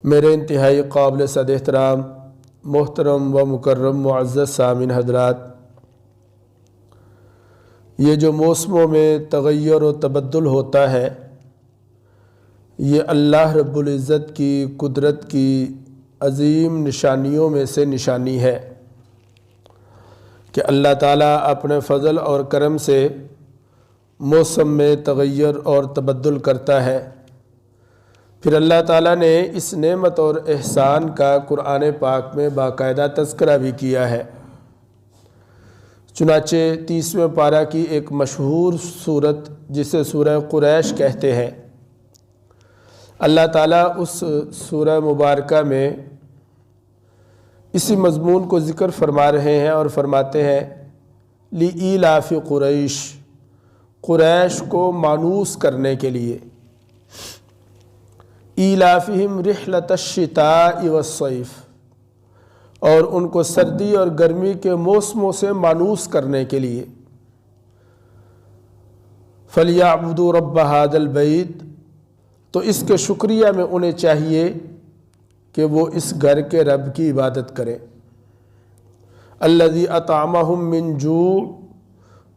میرے انتہائی قابل صد احترام محترم و مکرم معزز سامعین حضرات، یہ جو موسموں میں تغیر و تبدل ہوتا ہے، یہ اللہ رب العزت کی قدرت کی عظیم نشانیوں میں سے نشانی ہے کہ اللہ تعالیٰ اپنے فضل اور کرم سے موسم میں تغیر اور تبدل کرتا ہے۔ پھر اللہ تعالیٰ نے اس نعمت اور احسان کا قرآن پاک میں باقاعدہ تذکرہ بھی کیا ہے۔ چنانچہ 30ویں پارہ کی ایک مشہور سورت جسے سورہ قریش کہتے ہیں، اللہ تعالیٰ اس سورہ مبارکہ میں اسی مضمون کو ذکر فرما رہے ہیں اور فرماتے ہیں لِإِيلَافِ قریش، قریش کو مانوس کرنے کے لیے، ایلافہم رحلۃ الشتاء والصیف، اور ان کو سردی اور گرمی کے موسموں سے مانوس کرنے کے لیے، فَلْيَعْبُدُوا رَبَّ هَذَا الْبَيْتِ، تو اس کے شکریہ میں انہیں چاہیے کہ وہ اس گھر کے رب کی عبادت کریں۔ الذی اطعمہم من جوع،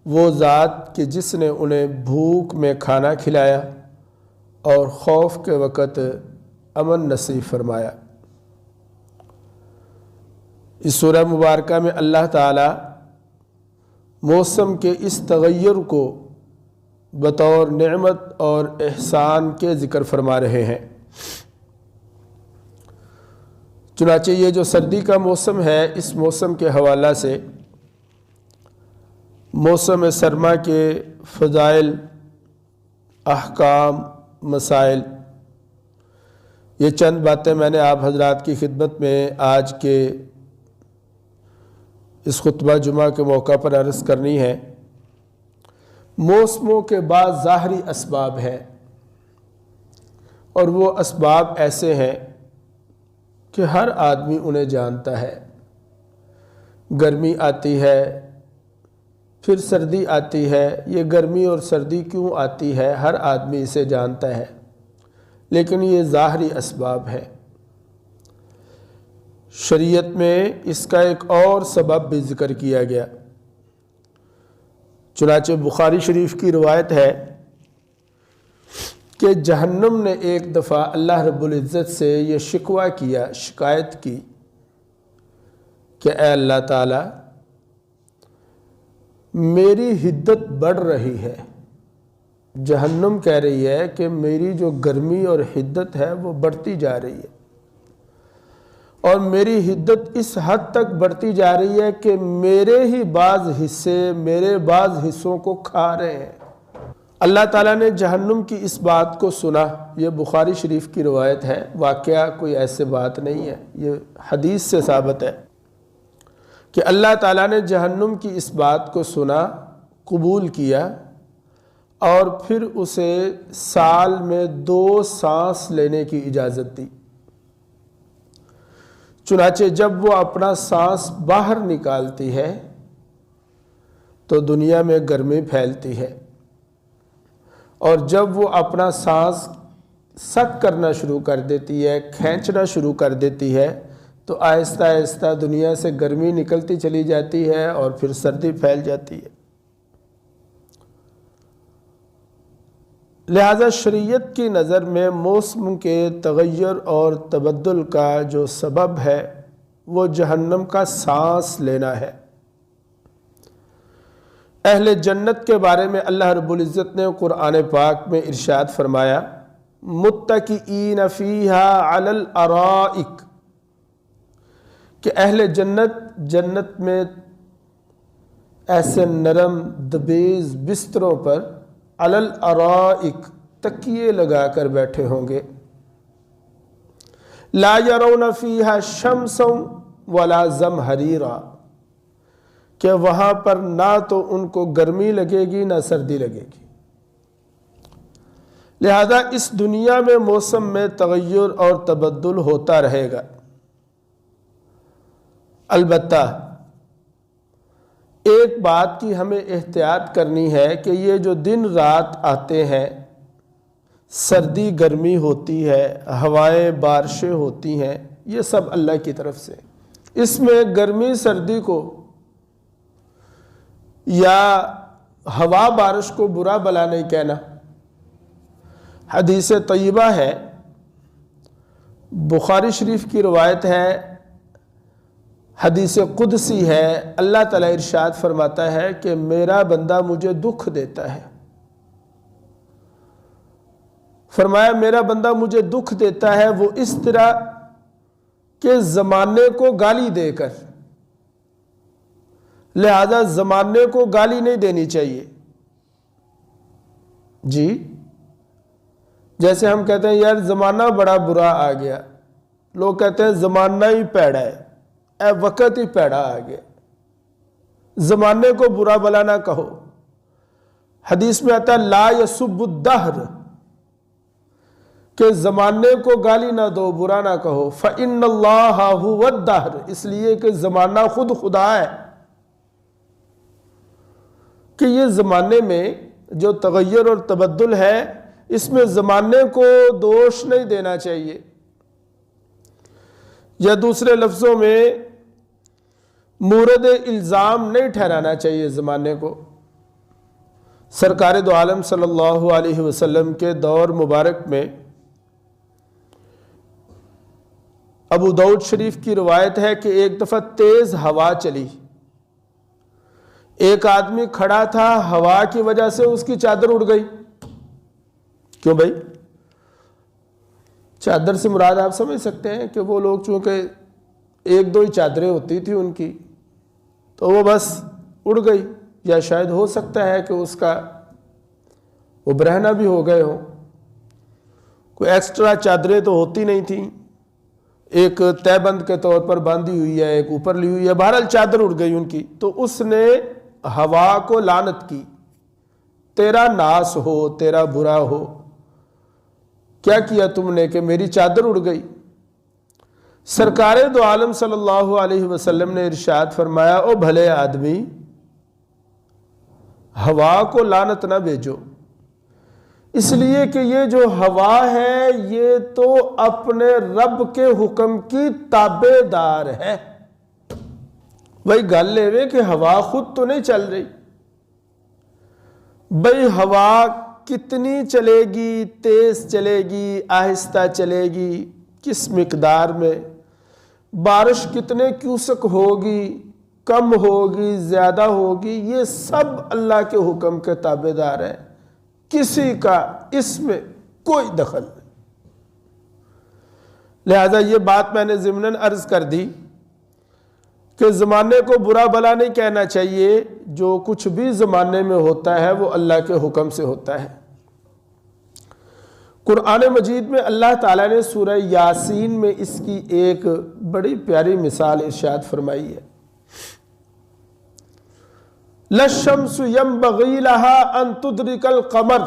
وہ ذات کہ جس نے انہیں بھوک میں کھانا کھلایا اور خوف کے وقت امن نصیب فرمایا۔ اس سورہ مبارکہ میں اللہ تعالیٰ موسم کے اس تغیر کو بطور نعمت اور احسان کے ذکر فرما رہے ہیں۔ چنانچہ یہ جو سردی کا موسم ہے، اس موسم کے حوالہ سے موسم سرما کے فضائل، احکام، مسائل، یہ چند باتیں میں نے آپ حضرات کی خدمت میں آج کے اس خطبہ جمعہ کے موقع پر عرض کرنی ہے۔ موسموں کے بعض ظاہری اسباب ہیں، اور وہ اسباب ایسے ہیں کہ ہر آدمی انہیں جانتا ہے۔ گرمی آتی ہے، پھر سردی آتی ہے۔ یہ گرمی اور سردی کیوں آتی ہے ہر آدمی اسے جانتا ہے، لیکن یہ ظاہری اسباب ہے۔ شریعت میں اس کا ایک اور سبب بھی ذکر کیا گیا۔ چنانچہ بخاری شریف کی روایت ہے کہ جہنم نے ایک دفعہ اللہ رب العزت سے یہ شکوہ کیا، شکایت کی کہ اے اللہ تعالیٰ، میری حدت بڑھ رہی ہے۔ جہنم کہہ رہی ہے کہ میری جو گرمی اور حدت ہے وہ بڑھتی جا رہی ہے، اور میری حدت اس حد تک بڑھتی جا رہی ہے کہ میرے ہی بعض حصے میرے بعض حصوں کو کھا رہے ہیں۔ اللہ تعالیٰ نے جہنم کی اس بات کو سنا۔ یہ بخاری شریف کی روایت ہے، واقعہ کوئی ایسے بات نہیں ہے، یہ حدیث سے ثابت ہے کہ اللہ تعالیٰ نے جہنم کی اس بات کو سنا، قبول کیا، اور پھر اسے سال میں 2 سانس لینے کی اجازت دی۔ چنانچہ جب وہ اپنا سانس باہر نکالتی ہے تو دنیا میں گرمی پھیلتی ہے، اور جب وہ اپنا سانس سک کرنا شروع کر دیتی ہے، کھینچنا شروع کر دیتی ہے، تو آہستہ آہستہ دنیا سے گرمی نکلتی چلی جاتی ہے اور پھر سردی پھیل جاتی ہے۔ لہذا شریعت کی نظر میں موسم کے تغیر اور تبدل کا جو سبب ہے وہ جہنم کا سانس لینا ہے۔ اہل جنت کے بارے میں اللہ رب العزت نے قرآن پاک میں ارشاد فرمایا متکئین فیہا علی الارائک، کہ اہل جنت میں ایسے نرم دبیز بستروں پر علی الارائک تکیے لگا کر بیٹھے ہوں گے، لا یرون فیہا شمسا ولا زمہریرا، کہ وہاں پر نہ تو ان کو گرمی لگے گی نہ سردی لگے گی۔ لہذا اس دنیا میں موسم میں تغیر اور تبدل ہوتا رہے گا۔ البتہ ایک بات کی ہمیں احتیاط کرنی ہے کہ یہ جو دن رات آتے ہیں، سردی گرمی ہوتی ہے، ہوائیں بارشیں ہوتی ہیں، یہ سب اللہ کی طرف سے۔ اس میں گرمی سردی کو یا ہوا بارش کو برا بلا نہیں کہنا۔ حدیث طیبہ ہے، بخاری شریف کی روایت ہے، حدیث قدسی ہے، اللہ تعالیٰ ارشاد فرماتا ہے کہ میرا بندہ مجھے دکھ دیتا ہے۔ فرمایا میرا بندہ مجھے دکھ دیتا ہے وہ اس طرح کہ زمانے کو گالی دے کر، لہذا زمانے کو گالی نہیں دینی چاہیے۔ جی جیسے ہم کہتے ہیں یار زمانہ بڑا برا آ گیا، لوگ کہتے ہیں زمانہ ہی پیڑا ہے، اے وقت ہی پیڑا آ گیا۔ زمانے کو برا بلا نہ کہو۔ حدیث میں آتا ہے لا یسب الدہر، کہ زمانے کو گالی نہ دو، برا نہ کہو۔ فإن اللہ هو الدہر، اس لیے کہ زمانہ خود خدا ہے، کہ یہ زمانے میں جو تغیر اور تبدل ہے اس میں زمانے کو دوش نہیں دینا چاہیے، یا دوسرے لفظوں میں مورد الزام نہیں ٹھہرانا چاہیے زمانے کو۔ سرکار دو عالم صلی اللہ علیہ وسلم کے دور مبارک میں ابو داؤد شریف کی روایت ہے کہ ایک دفعہ تیز ہوا چلی، ایک آدمی کھڑا تھا، ہوا کی وجہ سے اس کی چادر اڑ گئی۔ کیوں بھائی؟ چادر سے مراد آپ سمجھ سکتے ہیں کہ وہ لوگ چونکہ ایک دو ہی چادریں ہوتی تھی ان کی، تو وہ بس اڑ گئی، یا شاید ہو سکتا ہے کہ اس کا وہ برہنہ بھی ہو گئے ہوں، کوئی ایکسٹرا چادریں تو ہوتی نہیں تھیں، ایک تہ بند کے طور پر باندھی ہوئی ہے، ایک اوپر لی ہوئی ہے، بہرحال چادر اڑ گئی ان کی۔ تو اس نے ہوا کو لعنت کی، تیرا ناس ہو، تیرا برا ہو، کیا کیا تم نے کہ میری چادر اڑ گئی؟ سرکار دو عالم صلی اللہ علیہ وسلم نے ارشاد فرمایا او بھلے آدمی، ہوا کو لعنت نہ بھیجو، اس لیے کہ یہ جو ہوا ہے یہ تو اپنے رب کے حکم کی تابع دار ہے۔ بھائی گل لے کہ ہوا خود تو نہیں چل رہی، بھائی ہوا کتنی چلے گی، تیز چلے گی، آہستہ چلے گی، کس مقدار میں، بارش کتنے کیوسک ہوگی، کم ہوگی، زیادہ ہوگی، یہ سب اللہ کے حکم کے تابع دار ہے، کسی کا اس میں کوئی دخل نہیں۔ لہذا یہ بات میں نے ضمناً عرض کر دی کہ زمانے کو برا بلا نہیں کہنا چاہیے، جو کچھ بھی زمانے میں ہوتا ہے وہ اللہ کے حکم سے ہوتا ہے۔ قرآن مجید میں اللہ تعالیٰ نے سورہ یاسین میں اس کی ایک بڑی پیاری مثال ارشاد فرمائی ہے۔ لَلشَّمْسُ يَنبَغِي لَهَا أَن تُدْرِكَ الْقَمَرَ،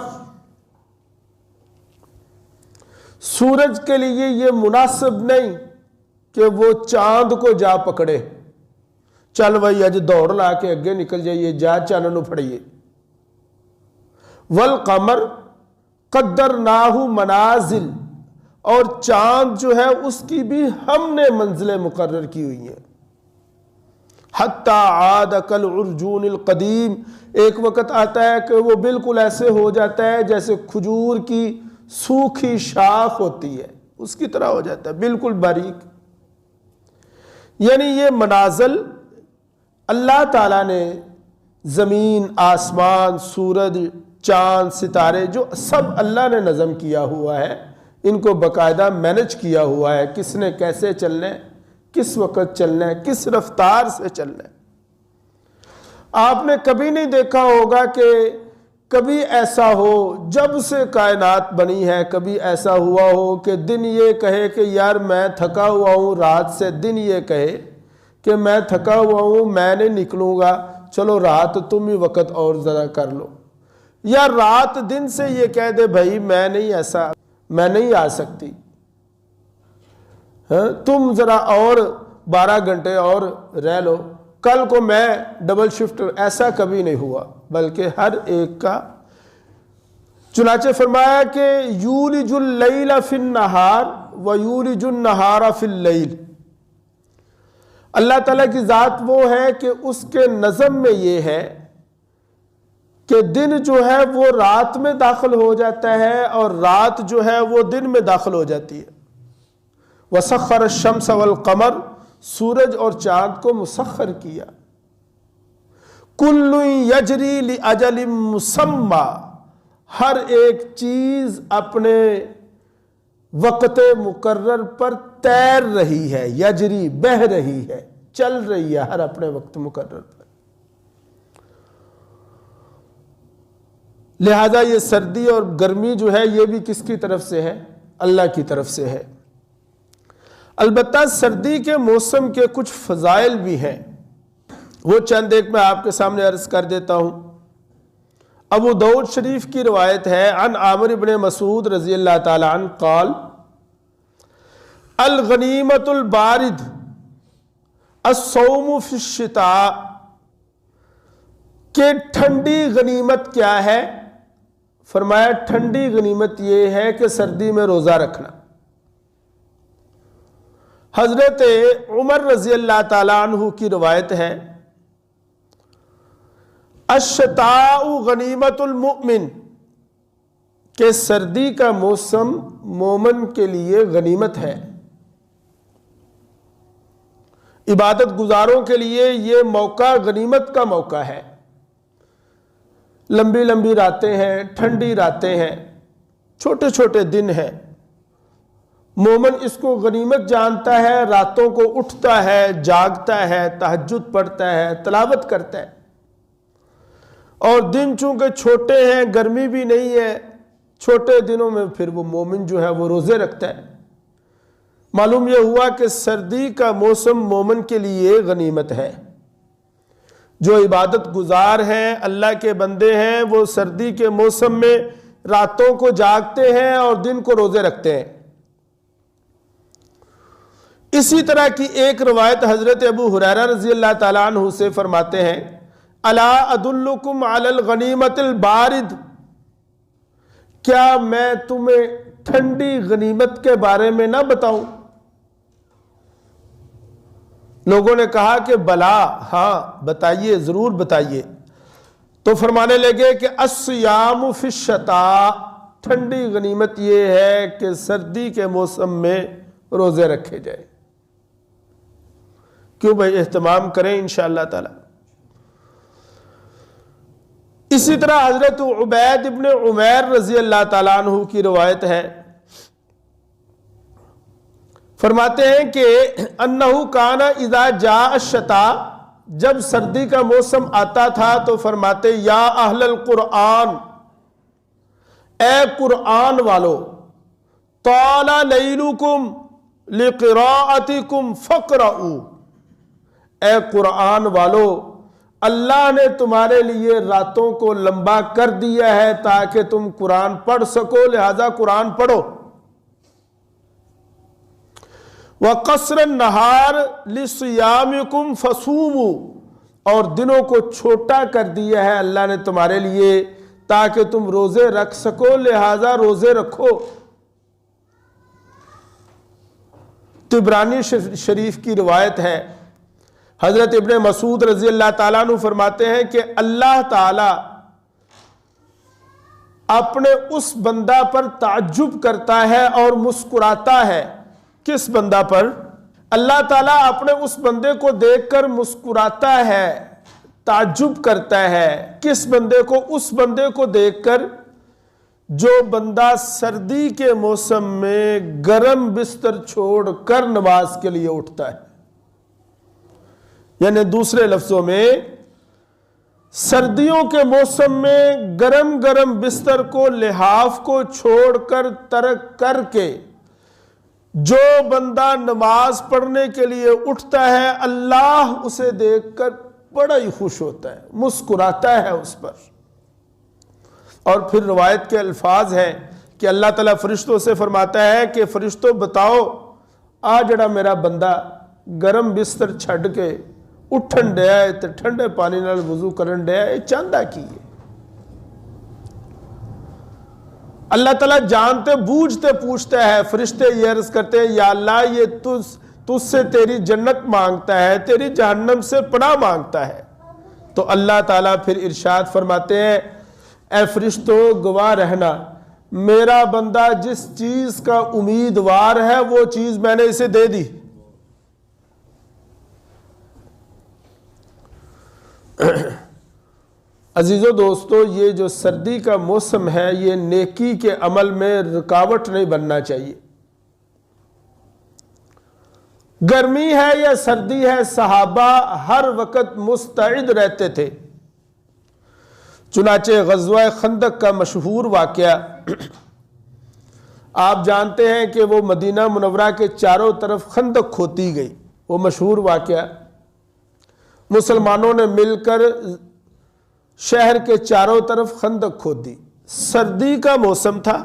سورج کے لیے یہ مناسب نہیں کہ وہ چاند کو جا پکڑے، چل بھائی اج دوڑ لا کے اگے نکل جائیے، جا چانن پھڑیے۔ وَالْقَمَرَ قَدَّرْنَاهُ مَنَازِلَ، اور چاند جو ہے اس کی بھی ہم نے منزلیں مقرر کی ہوئی ہیں۔ حتی عاد کالعرجون القدیم، ایک وقت آتا ہے کہ وہ بالکل ایسے ہو جاتا ہے جیسے کھجور کی سوکھی شاخ ہوتی ہے، اس کی طرح ہو جاتا ہے، بالکل باریک۔ یعنی یہ منازل اللہ تعالیٰ نے زمین، آسمان، سورج، چاند، ستارے، جو سب اللہ نے نظم کیا ہوا ہے، ان کو باقاعدہ مینج کیا ہوا ہے، کس نے کیسے چلنا ہے، کس وقت چلنا ہے، کس رفتار سے چلنا ہے۔ آپ نے کبھی نہیں دیکھا ہوگا کہ کبھی ایسا ہو جب سے کائنات بنی ہے، کبھی ایسا ہوا ہو کہ دن یہ کہے کہ یار میں تھکا ہوا ہوں، رات سے دن یہ کہے کہ میں تھکا ہوا ہوں، میں نہیں نکلوں گا، چلو رات تم ہی وقت اور ذرا کر لو، یا رات دن سے یہ کہہ دے بھائی میں نہیں آ سکتی، تم ذرا اور 12 گھنٹے اور رہ لو، کل کو میں ڈبل شفٹ۔ ایسا کبھی نہیں ہوا، بلکہ ہر ایک کا چنانچہ فرمایا کہ یولج اللیل فی النہار و یولج النہار فی اللیل، اللہ تعالیٰ کی ذات وہ ہے کہ اس کے نظم میں یہ ہے کہ دن جو ہے وہ رات میں داخل ہو جاتا ہے اور رات جو ہے وہ دن میں داخل ہو جاتی ہے۔ وسخر الشمس والقمر، سورج اور چاند کو مسخر کیا۔ کل یجری لاجل مسمی، ہر ایک چیز اپنے وقت مقرر پر تیر رہی ہے، یجری بہہ رہی ہے، چل رہی ہے ہر اپنے وقت مقرر پر۔ لہذا یہ سردی اور گرمی جو ہے یہ بھی کس کی طرف سے ہے؟ اللہ کی طرف سے ہے۔ البتہ سردی کے موسم کے کچھ فضائل بھی ہیں، وہ چند ایک میں آپ کے سامنے عرض کر دیتا ہوں۔ ابو داؤد شریف کی روایت ہے، عن عامر بن مسعود رضی اللہ تعالی عنہ قال الغنیمۃ البارد الصوم فی الشتاء، کہ ٹھنڈی غنیمت کیا ہے؟ فرمایا ٹھنڈی غنیمت یہ ہے کہ سردی میں روزہ رکھنا۔ حضرت عمر رضی اللہ تعالیٰ عنہ کی روایت ہے، الشتاء غنیمت المؤمن، کہ سردی کا موسم مومن کے لیے غنیمت ہے۔ عبادت گزاروں کے لیے یہ موقع غنیمت کا موقع ہے۔ لمبی لمبی راتیں ہیں، ٹھنڈی راتیں ہیں، چھوٹے چھوٹے دن ہیں، مومن اس کو غنیمت جانتا ہے، راتوں کو اٹھتا ہے، جاگتا ہے، تہجد پڑھتا ہے، تلاوت کرتا ہے۔ اور دن چونکہ چھوٹے ہیں، گرمی بھی نہیں ہے، چھوٹے دنوں میں پھر وہ مومن جو ہے وہ روزے رکھتا ہے۔ معلوم یہ ہوا کہ سردی کا موسم مومن کے لیے غنیمت ہے۔ جو عبادت گزار ہیں، اللہ کے بندے ہیں، وہ سردی کے موسم میں راتوں کو جاگتے ہیں اور دن کو روزے رکھتے ہیں۔ اسی طرح کی ایک روایت حضرت ابو ہریرہ رضی اللہ تعالیٰ عنہ سے فرماتے ہیں، الا ادلکم علی الغنیمۃ البارد، کیا میں تمہیں ٹھنڈی غنیمت کے بارے میں نہ بتاؤں؟ لوگوں نے کہا کہ بلا، ہاں بتائیے، ضرور بتائیے۔ تو فرمانے لگے کہ الصیام فی الشتاء، ٹھنڈی غنیمت یہ ہے کہ سردی کے موسم میں روزے رکھے جائیں۔ کیوں بھائی، اہتمام کریں انشاءاللہ تعالی۔ اسی طرح حضرت عبید ابن عمیر رضی اللہ تعالیٰ عنہ کی روایت ہے، فرماتے ہیں کہ انہو کان اذا جاء الشتاء، جب سردی کا موسم آتا تھا تو فرماتے یا اہل القرآن، اے قرآن والو، طال لیلکم لقراءتکم فقرؤوا، اے قرآن والو، اللہ نے تمہارے لیے راتوں کو لمبا کر دیا ہے تاکہ تم قرآن پڑھ سکو، لہذا قرآن پڑھو۔ وَقَصْرَ النَّهَارِ لِصِيَامِكُمْ فَصُومُوا، اور دنوں کو چھوٹا کر دیا ہے اللہ نے تمہارے لیے تاکہ تم روزے رکھ سکو، لہذا روزے رکھو۔ طبرانی شریف کی روایت ہے، حضرت ابن مسعود رضی اللہ تعالیٰ عنہ فرماتے ہیں کہ اللہ تعالیٰ اپنے اس بندہ پر تعجب کرتا ہے اور مسکراتا ہے۔ کس بندہ پر؟ اللہ تعالیٰ اپنے اس بندے کو دیکھ کر مسکراتا ہے، تعجب کرتا ہے۔ کس بندے کو؟ اس بندے کو دیکھ کر جو بندہ سردی کے موسم میں گرم بستر چھوڑ کر نماز کے لیے اٹھتا ہے۔ یعنی دوسرے لفظوں میں، سردیوں کے موسم میں گرم گرم بستر کو، لحاف کو چھوڑ کر، ترک کر کے جو بندہ نماز پڑھنے کے لیے اٹھتا ہے، اللہ اسے دیکھ کر بڑا ہی خوش ہوتا ہے، مسکراتا ہے اس پر۔ اور پھر روایت کے الفاظ ہیں کہ اللہ تعالیٰ فرشتوں سے فرماتا ہے کہ فرشتوں بتاؤ، آ جڑا میرا بندہ گرم بستر چھڈ کے اٹھن ڈیا ہے تے ٹھنڈے پانی نال وضو کرن ڈیا ہے، چاہندا کی ہے؟ اللہ تعالیٰ جانتے بوجھتے پوچھتا ہے، فرشتے یہ عرض کرتے ہیں یا اللہ یہ تجھ سے تیری جنت مانگتا ہے، تیری جہنم سے پناہ مانگتا ہے۔ تو اللہ تعالیٰ پھر ارشاد فرماتے ہیں اے فرشتوں گواہ رہنا، میرا بندہ جس چیز کا امیدوار ہے وہ چیز میں نے اسے دے دی۔ عزیزو دوستو، یہ جو سردی کا موسم ہے یہ نیکی کے عمل میں رکاوٹ نہیں بننا چاہیے۔ گرمی ہے یا سردی ہے، صحابہ ہر وقت مستعد رہتے تھے۔ چنانچہ غزوہ خندق کا مشہور واقعہ آپ جانتے ہیں کہ وہ مدینہ منورہ کے چاروں طرف خندق کھودی گئی، وہ مشہور واقعہ۔ مسلمانوں نے مل کر شہر کے چاروں طرف خندق کھودی، سردی کا موسم تھا۔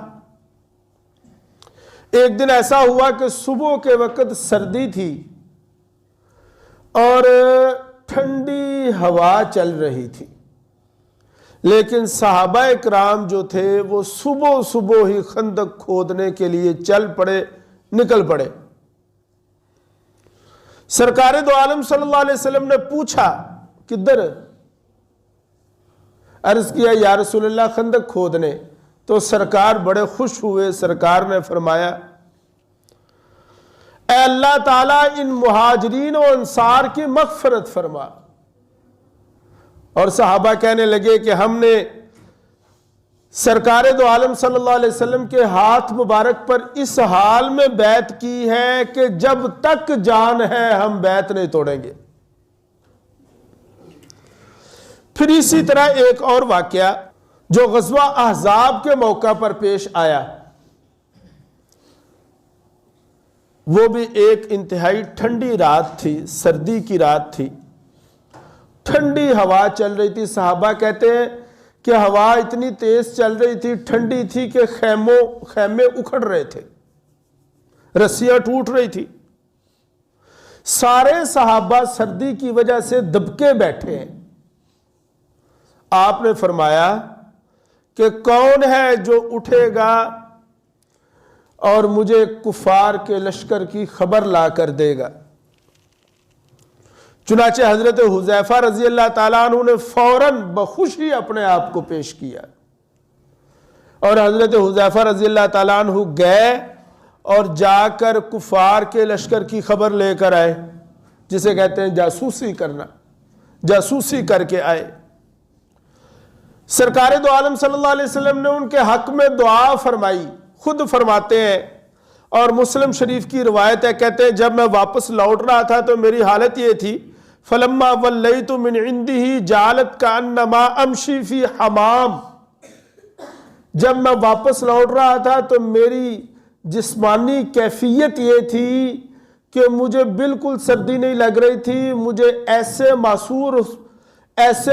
ایک دن ایسا ہوا کہ صبح کے وقت سردی تھی اور ٹھنڈی ہوا چل رہی تھی، لیکن صحابہ اکرام جو تھے وہ صبح صبح ہی خندق کھودنے کے لیے چل پڑے، نکل پڑے۔ سرکار دو عالم صلی اللہ علیہ وسلم نے پوچھا کدھر؟ عرض کیا یا رسول اللہ خندق کھودنے۔ تو سرکار بڑے خوش ہوئے، سرکار نے فرمایا اے اللہ تعالیٰ ان مہاجرین و انصار کی مغفرت فرما۔ اور صحابہ کہنے لگے کہ ہم نے سرکار دو عالم صلی اللہ علیہ وسلم کے ہاتھ مبارک پر اس حال میں بیعت کی ہے کہ جب تک جان ہے ہم بیعت نہیں توڑیں گے۔ پھر اسی طرح ایک اور واقعہ جو غزوہ احزاب کے موقع پر پیش آیا، وہ بھی ایک انتہائی ٹھنڈی رات تھی، سردی کی رات تھی، ٹھنڈی ہوا چل رہی تھی۔ صحابہ کہتے ہیں کہ ہوا اتنی تیز چل رہی تھی، ٹھنڈی تھی کہ خیمے اکھڑ رہے تھے، رسیاں ٹوٹ رہی تھی۔ سارے صحابہ سردی کی وجہ سے دبکے بیٹھے ہیں۔ آپ نے فرمایا کہ کون ہے جو اٹھے گا اور مجھے کفار کے لشکر کی خبر لا کر دے گا؟ چنانچہ حضرت حذیفہ رضی اللہ تعالیٰ عنہ نے فوراً بخوشی اپنے آپ کو پیش کیا، اور حضرت حذیفہ رضی اللہ تعالیٰ عنہ گئے اور جا کر کفار کے لشکر کی خبر لے کر آئے، جسے کہتے ہیں جاسوسی کرنا، جاسوسی کر کے آئے۔ سرکار دو عالم صلی اللہ علیہ وسلم نے ان کے حق میں دعا فرمائی، خود فرماتے ہیں، اور مسلم شریف کی روایت ہے، کہتے ہیں جب میں واپس لوٹ رہا تھا تو میری حالت یہ تھی فَلَمَّا وَلَّيْتُ مِنْ عِنْدِهِ جَعَلَتْ كَأَنَّمَا أَمْشِي فِي حَمَام۔ جب میں واپس لوٹ رہا تھا تو میری جسمانی کیفیت یہ تھی کہ مجھے بالکل سردی نہیں لگ رہی تھی، مجھے ایسے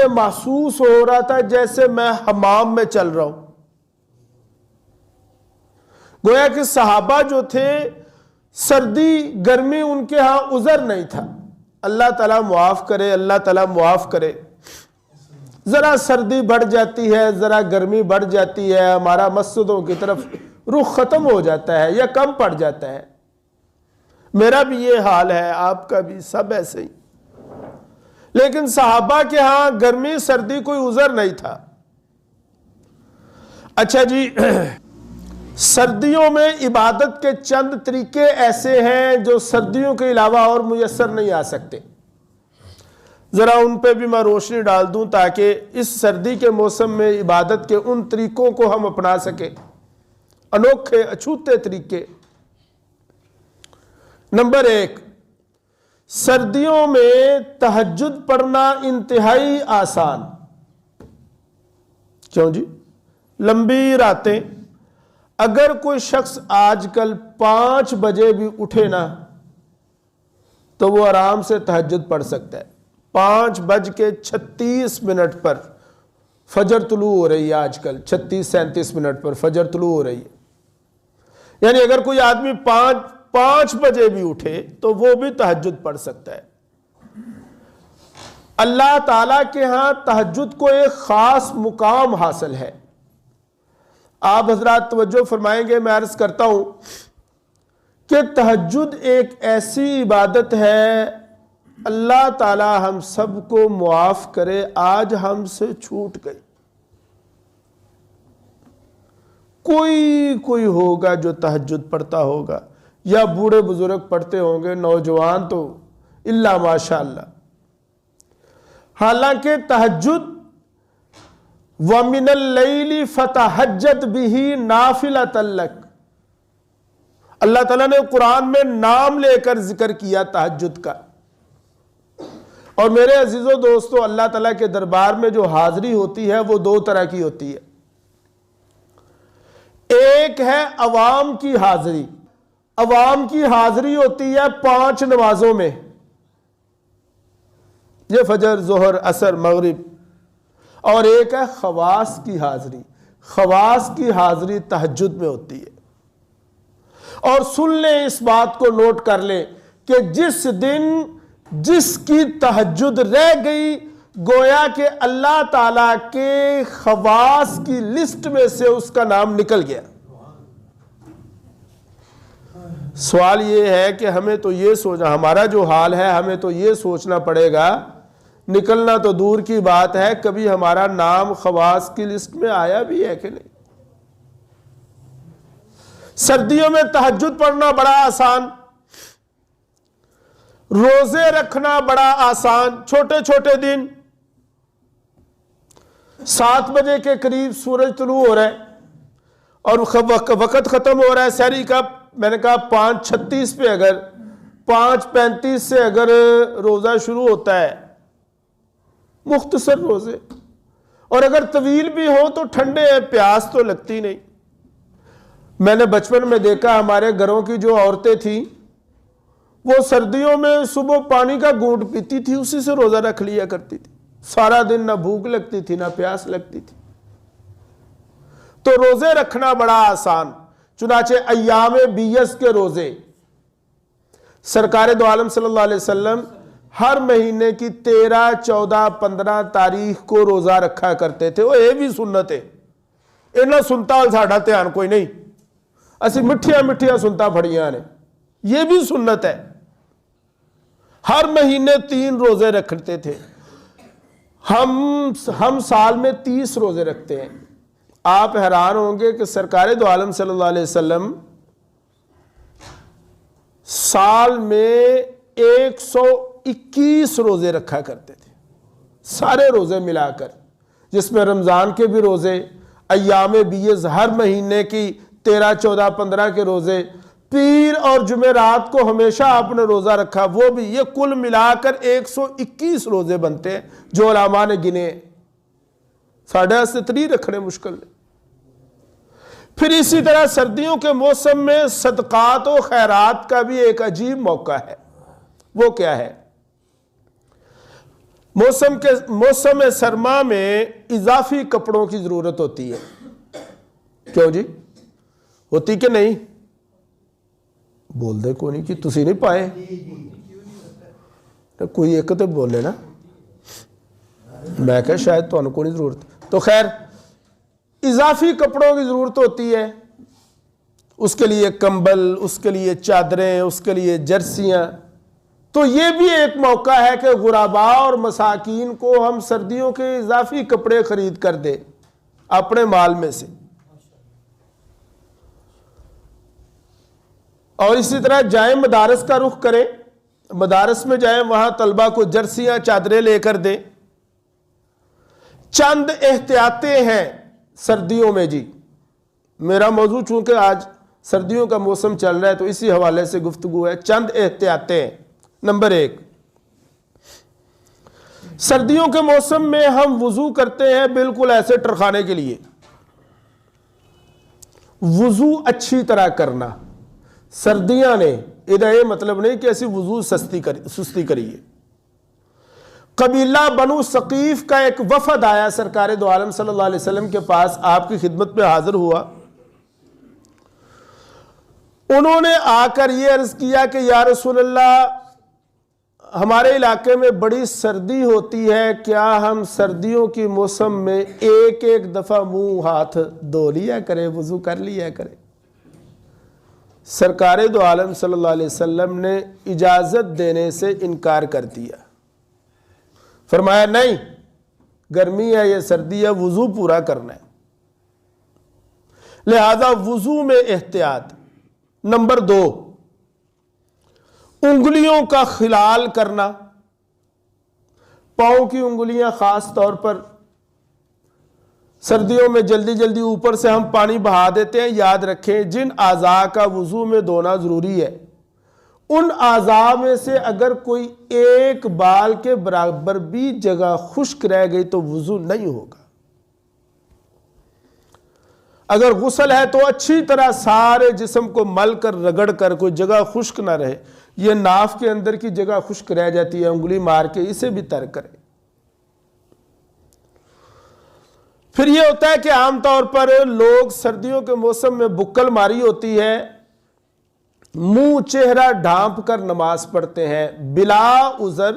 محسوس ہو رہا تھا جیسے میں حمام میں چل رہا ہوں۔ گویا کہ صحابہ جو تھے سردی گرمی ان کے ہاں عذر نہیں تھا۔ اللہ تعالیٰ معاف کرے، اللہ تعالیٰ معاف کرے۔ ذرا سردی بڑھ جاتی ہے، ذرا گرمی بڑھ جاتی ہے، ہمارا مسجدوں کی طرف رخ ختم ہو جاتا ہے یا کم پڑ جاتا ہے۔ میرا بھی یہ حال ہے، آپ کا بھی، سب ایسے ہی۔ لیکن صحابہ کے ہاں گرمی سردی کوئی عذر نہیں تھا۔ اچھا جی، سردیوں میں عبادت کے چند طریقے ایسے ہیں جو سردیوں کے علاوہ اور میسر نہیں آ سکتے، ذرا ان پہ بھی میں روشنی ڈال دوں تاکہ اس سردی کے موسم میں عبادت کے ان طریقوں کو ہم اپنا سکیں، انوکھے اچھوتے طریقے۔ نمبر 1، سردیوں میں تہجد پڑھنا انتہائی آسان۔ کیوں جی؟ لمبی راتیں۔ اگر کوئی شخص آج کل 5 بجے بھی اٹھے نا تو وہ آرام سے تہجد پڑھ سکتا ہے۔ 5:36 پر فجر طلوع ہو رہی ہے، آج کل 36-37 پر فجر طلوع ہو رہی ہے، یعنی اگر کوئی آدمی 5 بجے بھی اٹھے تو وہ بھی تہجد پڑھ سکتا ہے۔ اللہ تعالیٰ کے ہاں تہجد کو ایک خاص مقام حاصل ہے۔ آپ حضرات توجہ فرمائیں گے، میں عرض کرتا ہوں کہ تہجد ایک ایسی عبادت ہے، اللہ تعالی ہم سب کو معاف کرے، آج ہم سے چھوٹ گئی۔ کوئی ہوگا جو تہجد پڑھتا ہوگا، یا بوڑھے بزرگ پڑھتے ہوں گے، نوجوان تو الا ماشاء اللہ۔ حالانکہ تہجد وَمِنَ اللَّيْلِ فَتَہَجَّدْ بِهِ نَافِلَةً لَكَ، اللہ تعالیٰ نے قرآن میں نام لے کر ذکر کیا تہجد کا۔ اور میرے عزیزو دوستو، اللہ تعالیٰ کے دربار میں جو حاضری ہوتی ہے وہ دو طرح کی ہوتی ہے۔ ایک ہے عوام کی حاضری، عوام کی حاضری ہوتی ہے 5 نمازوں میں، یہ فجر، ظہر، عصر، مغرب۔ اور ایک ہے خواص کی حاضری، خواص کی حاضری تہجد میں ہوتی ہے۔ اور سن لیں، اس بات کو نوٹ کر لیں کہ جس دن جس کی تہجد رہ گئی، گویا کہ اللہ تعالیٰ کے خواص کی لسٹ میں سے اس کا نام نکل گیا۔ سوال یہ ہے کہ ہمیں تو یہ سوچنا، ہمارا جو حال ہے ہمیں تو یہ سوچنا پڑے گا، نکلنا تو دور کی بات ہے، کبھی ہمارا نام خواص کی لسٹ میں آیا بھی ہے کہ نہیں؟ سردیوں میں تہجد پڑھنا بڑا آسان، روزے رکھنا بڑا آسان۔ چھوٹے چھوٹے دن 7 بجے کے قریب سورج طلوع ہو رہا ہے اور وقت ختم ہو رہا ہے سحری کا، میں نے کہا 5:36 پہ، اگر 5:35 سے اگر روزہ شروع ہوتا ہے، مختصر روزے، اور اگر طویل بھی ہو تو ٹھنڈے ہیں، پیاس تو لگتی نہیں۔ میں نے بچپن میں دیکھا ہمارے گھروں کی جو عورتیں تھیں وہ سردیوں میں صبح پانی کا گھونٹ پیتی تھی، اسی سے روزہ رکھ لیا کرتی تھی، سارا دن نہ بھوک لگتی تھی نہ پیاس لگتی تھی۔ تو روزے رکھنا بڑا آسان، چنانچہ ایام بیض کے روزے سرکار دو عالم صلی اللہ علیہ وسلم ہر مہینے کی 13، 14، 15 تاریخ کو روزہ رکھا کرتے تھے۔ وہ یہ بھی سنت ہے، انہاں سنتا ساڈا دھیان کوئی نہیں، اسی مٹھیاں مٹھیاں سنتا پھڑیاں نے، یہ بھی سنت ہے۔ ہر مہینے 3 روزے رکھتے تھے۔ ہم سال میں 30 روزے رکھتے ہیں۔ آپ حیران ہوں گے کہ سرکار دو عالم صلی اللہ علیہ وسلم سال میں 121 روزے رکھا کرتے تھے، سارے روزے ملا کر، جس میں رمضان کے بھی روزے، ایام بیض ہر مہینے کی 13، 14، 15 کے روزے، پیر اور جمعرات کو ہمیشہ آپ نے روزہ رکھا، وہ بھی، یہ کل ملا کر 121 روزے بنتے ہیں جو علماء نے گنے۔ ساڑھے 3 رکھنے مشکل ہے۔ پھر اسی طرح سردیوں کے موسم میں صدقات و خیرات کا بھی ایک عجیب موقع ہے۔ وہ کیا ہے؟ موسم سرما میں اضافی کپڑوں کی ضرورت ہوتی ہے۔ کیوں جی؟ ہوتی کہ نہیں؟ بول دے کوئی نہیں کہ تسی نہیں پائے، کوئی ایک تو بولے نا، میں کہا شاید تو انہوں کو نہیں ضرورت۔ تو خیر، اضافی کپڑوں کی ضرورت ہوتی ہے، اس کے لیے کمبل، اس کے لیے چادریں، اس کے لیے جرسیاں۔ تو یہ بھی ایک موقع ہے کہ غرباء اور مساکین کو ہم سردیوں کے اضافی کپڑے خرید کر دیں اپنے مال میں سے۔ اور اسی طرح جائیں مدارس کا رخ کریں، مدارس میں جائیں، وہاں طلبہ کو جرسیاں، چادریں لے کر دیں۔ چند احتیاطیں ہیں سردیوں میں جی، میرا موضوع چونکہ آج سردیوں کا موسم چل رہا ہے تو اسی حوالے سے گفتگو ہے۔ چند احتیاطیں۔ نمبر 1، سردیوں کے موسم میں ہم وضو کرتے ہیں بالکل ایسے ٹرخانے کے لیے، وضو اچھی طرح کرنا۔ سردیاں نے ادھر یہ مطلب نہیں کہ ایسی وضو سستی کریے۔ قبیلہ بنو ثقیف کا ایک وفد آیا سرکار دو عالم صلی اللہ علیہ وسلم کے پاس، آپ کی خدمت میں حاضر ہوا۔ انہوں نے آ کر یہ عرض کیا کہ یا رسول اللہ، ہمارے علاقے میں بڑی سردی ہوتی ہے، کیا ہم سردیوں کی موسم میں ایک ایک دفعہ منہ ہاتھ دھو لیا کریں، وضو کر لیا کریں؟ سرکار دو عالم صلی اللہ علیہ وسلم نے اجازت دینے سے انکار کر دیا، فرمایا نہیں، گرمی ہے یا سردی ہے، وضو پورا کرنا ہے۔ لہذا وضو میں احتیاط۔ نمبر 2، انگلیوں کا خلال کرنا، پاؤں کی انگلیاں خاص طور پر سردیوں میں جلدی جلدی اوپر سے ہم پانی بہا دیتے ہیں۔ یاد رکھیں جن اعضاء کا وضو میں دھونا ضروری ہے، ان اعضاء میں سے اگر کوئی ایک بال کے برابر بھی جگہ خشک رہ گئی تو وضو نہیں ہوگا۔ اگر غسل ہے تو اچھی طرح سارے جسم کو مل کر رگڑ کر، کوئی جگہ خشک نہ رہے۔ یہ ناف کے اندر کی جگہ خشک رہ جاتی ہے، انگلی مار کے اسے بھی تر کرے۔ پھر یہ ہوتا ہے کہ عام طور پر لوگ سردیوں کے موسم میں بکل ماری ہوتی ہے، منہ چہرہ ڈھانپ کر نماز پڑھتے ہیں۔ بلا عذر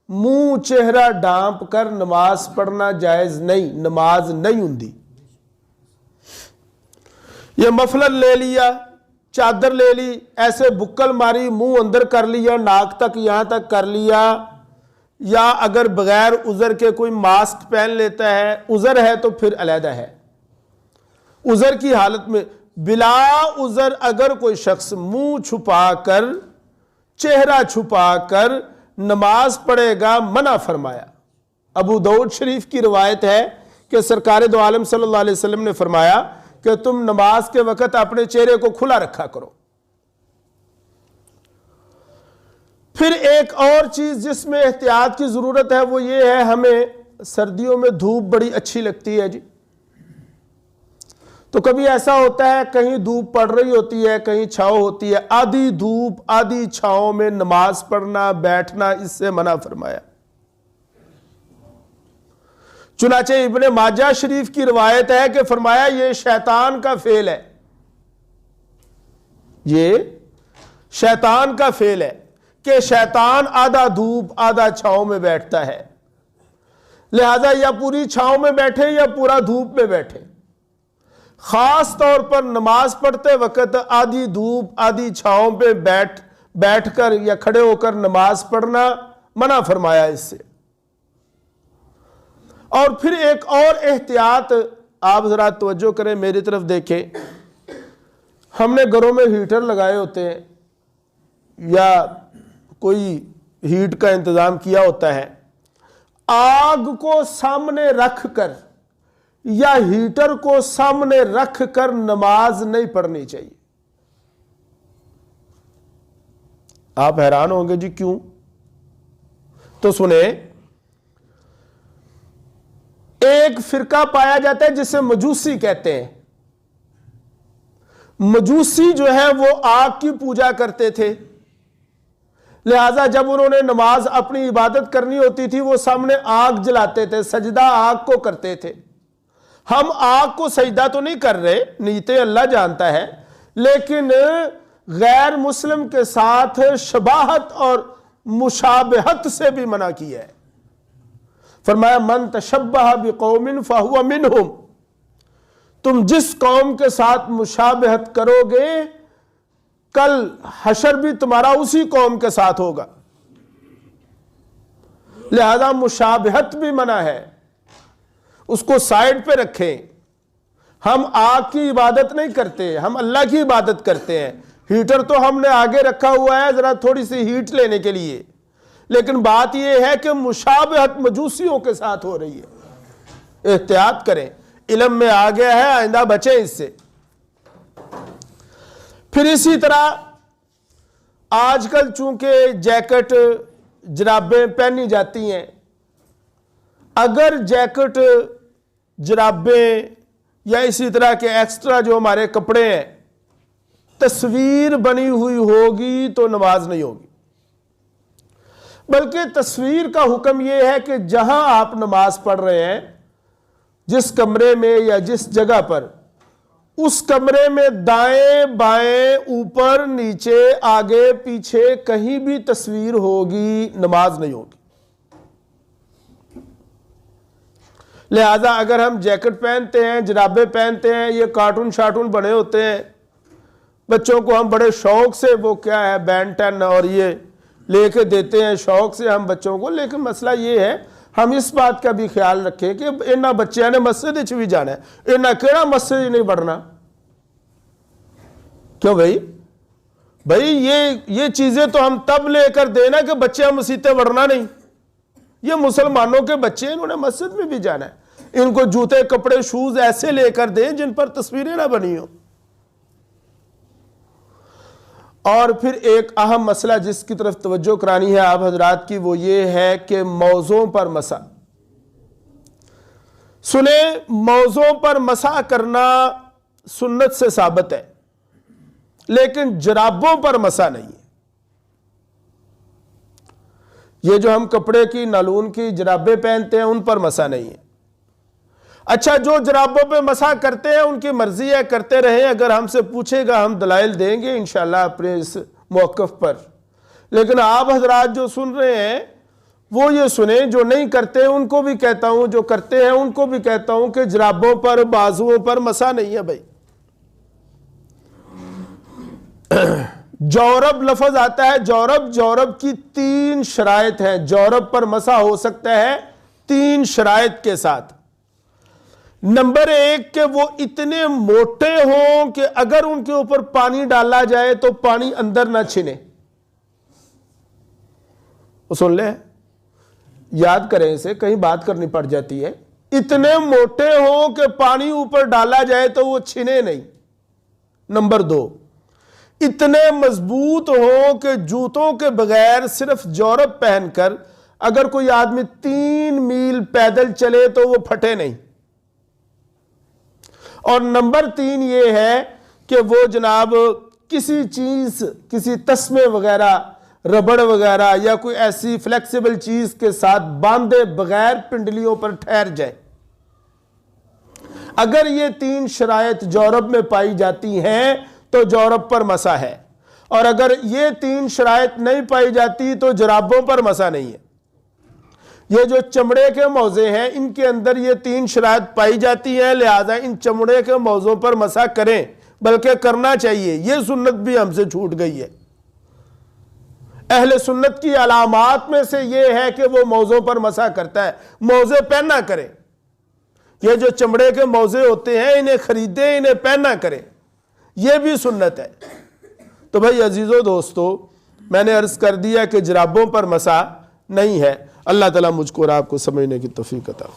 منہ چہرہ ڈھانپ کر نماز پڑھنا جائز نہیں، نماز نہیں ہوندی۔ یہ مفلر لے لیا، چادر لے لی، ایسے بکل ماری، منہ اندر کر لیا، ناک تک یہاں تک کر لیا، یا اگر بغیر عذر کے کوئی ماسک پہن لیتا ہے، عذر ہے تو پھر علیحدہ ہے۔ عذر کی حالت میں بلا عذر اگر کوئی شخص منہ چھپا کر، چہرہ چھپا کر نماز پڑھے گا، منع فرمایا۔ ابو داؤد شریف کی روایت ہے کہ سرکار دو عالم صلی اللہ علیہ وسلم نے فرمایا کہ تم نماز کے وقت اپنے چہرے کو کھلا رکھا کرو۔ پھر ایک اور چیز جس میں احتیاط کی ضرورت ہے وہ یہ ہے، ہمیں سردیوں میں دھوپ بڑی اچھی لگتی ہے جی، تو کبھی ایسا ہوتا ہے کہیں دھوپ پڑ رہی ہوتی ہے، کہیں چھاؤں ہوتی ہے، آدھی دھوپ آدھی چھاؤں میں نماز پڑھنا، بیٹھنا، اس سے منع فرمایا۔ چنانچہ ابن ماجہ شریف کی روایت ہے کہ فرمایا یہ شیطان کا فعل ہے، یہ شیطان کا فعل ہے کہ شیطان آدھا دھوپ آدھا چھاؤں میں بیٹھتا ہے، لہذا یا پوری چھاؤں میں بیٹھے یا پورا دھوپ میں بیٹھے۔ خاص طور پر نماز پڑھتے وقت آدھی دھوپ آدھی چھاؤں پہ بیٹھ کر یا کھڑے ہو کر نماز پڑھنا منع فرمایا اس سے۔ اور پھر ایک اور احتیاط، آپ ذرا توجہ کریں، میری طرف دیکھیں، ہم نے گھروں میں ہیٹر لگائے ہوتے ہیں یا کوئی ہیٹ کا انتظام کیا ہوتا ہے، آگ کو سامنے رکھ کر یا ہیٹر کو سامنے رکھ کر نماز نہیں پڑھنی چاہیے۔ آپ حیران ہوں گے جی کیوں؟ تو سنیں، ایک فرقہ پایا جاتا ہے جسے مجوسی کہتے ہیں۔ مجوسی جو ہے وہ آگ کی پوجا کرتے تھے، لہذا جب انہوں نے نماز اپنی عبادت کرنی ہوتی تھی وہ سامنے آگ جلاتے تھے، سجدہ آگ کو کرتے تھے۔ ہم آگ کو سجدہ تو نہیں کر رہے، نیتیں اللہ جانتا ہے، لیکن غیر مسلم کے ساتھ شباہت اور مشابہت سے بھی منع کیا ہے۔ فرمایا من تشبہ بقوم فہو منہم، تم جس قوم کے ساتھ مشابہت کرو گے کل حشر بھی تمہارا اسی قوم کے ساتھ ہوگا، لہذا مشابہت بھی منع ہے، اس کو سائیڈ پہ رکھیں۔ ہم آگ کی عبادت نہیں کرتے، ہم اللہ کی عبادت کرتے ہیں۔ ہیٹر تو ہم نے آگے رکھا ہوا ہے ذرا تھوڑی سی ہیٹ لینے کے لیے، لیکن بات یہ ہے کہ مشابہت مجوسیوں کے ساتھ ہو رہی ہے۔ احتیاط کریں، علم میں آ گیا ہے، آئندہ بچیں اس سے۔ پھر اسی طرح آج کل چونکہ جیکٹ جرابیں پہنی جاتی ہیں، اگر جیکٹ جرابیں یا اسی طرح کے ایکسٹرا جو ہمارے کپڑے ہیں تصویر بنی ہوئی ہوگی تو نماز نہیں ہوگی، بلکہ تصویر کا حکم یہ ہے کہ جہاں آپ نماز پڑھ رہے ہیں، جس کمرے میں یا جس جگہ پر اس کمرے میں دائیں بائیں اوپر نیچے آگے پیچھے کہیں بھی تصویر ہوگی نماز نہیں ہوگی۔ لہذا اگر ہم جیکٹ پہنتے ہیں، جرابے پہنتے ہیں، یہ کارٹون شارٹون بنے ہوتے ہیں، بچوں کو ہم بڑے شوق سے وہ کیا ہے بین 10 اور یہ لے کے دیتے ہیں شوق سے ہم بچوں کو، لیکن مسئلہ یہ ہے ہم اس بات کا بھی خیال رکھیں کہ انہاں بچیاں نے مسجد وچ بھی جانا ہے، انہاں کیڑا مسجد ہی نہیں پڑھنا۔ کیوں بھائی یہ چیزیں تو ہم تب لے کر دینا کہ بچے مسجدیں پڑھنا نہیں۔ یہ مسلمانوں کے بچے انہوں نے مسجد میں بھی جانا ہے، ان کو جوتے کپڑے شوز ایسے لے کر دیں جن پر تصویریں نہ بنی ہوں۔ اور پھر ایک اہم مسئلہ جس کی طرف توجہ کرانی ہے آپ حضرات کی، وہ یہ ہے کہ موزوں پر مسح۔ سنیں، موزوں پر مسح کرنا سنت سے ثابت ہے، لیکن جرابوں پر مسح نہیں ہے۔ یہ جو ہم کپڑے کی نالون کی جرابیں پہنتے ہیں ان پر مسح نہیں ہے۔ اچھا، جو جرابوں پہ مسح کرتے ہیں ان کی مرضی ہے، کرتے رہیں، اگر ہم سے پوچھے گا ہم دلائل دیں گے انشاءاللہ اپنے اس موقف پر، لیکن آپ حضرات جو سن رہے ہیں وہ یہ سنیں، جو نہیں کرتے ان کو بھی کہتا ہوں، جو کرتے ہیں ان کو بھی کہتا ہوں کہ جرابوں پر بازوؤں پر مسح نہیں ہے بھائی۔ جورب لفظ آتا ہے، جورب کی 3 شرائط ہیں، جورب پر مسح ہو سکتا ہے 3 شرائط کے ساتھ۔ نمبر 1 کہ وہ اتنے موٹے ہوں کہ اگر ان کے اوپر پانی ڈالا جائے تو پانی اندر نہ چھنے۔ وہ سن لیں، یاد کریں اسے، کہیں بات کرنی پڑ جاتی ہے۔ اتنے موٹے ہوں کہ پانی اوپر ڈالا جائے تو وہ چھنے نہیں۔ نمبر 2، اتنے مضبوط ہوں کہ جوتوں کے بغیر صرف جورب پہن کر اگر کوئی آدمی 3 میل پیدل چلے تو وہ پھٹے نہیں۔ اور نمبر 3 یہ ہے کہ وہ جناب کسی چیز، کسی تسمے وغیرہ، ربڑ وغیرہ یا کوئی ایسی فلیکسیبل چیز کے ساتھ باندھے بغیر پنڈلیوں پر ٹھہر جائے۔ اگر یہ 3 شرائط جورب میں پائی جاتی ہیں تو جورب پر مسح ہے، اور اگر یہ 3 شرائط نہیں پائی جاتی تو جرابوں پر مسح نہیں ہے۔ یہ جو چمڑے کے موزے ہیں ان کے اندر یہ 3 شرائط پائی جاتی ہیں، لہذا ان چمڑے کے موزوں پر مسح کریں، بلکہ کرنا چاہیے۔ یہ سنت بھی ہم سے چھوٹ گئی ہے۔ اہل سنت کی علامات میں سے یہ ہے کہ وہ موزوں پر مسح کرتا ہے، موزے پہنا کرے۔ یہ جو چمڑے کے موزے ہوتے ہیں انہیں خریدیں، انہیں پہنا کریں، یہ بھی سنت ہے۔ تو بھائی عزیزو دوستو، میں نے عرض کر دیا کہ جرابوں پر مسح نہیں ہے۔ اللہ تعالیٰ مجھ کو اور آپ کو سمجھنے کی توفیق عطا فرمائے۔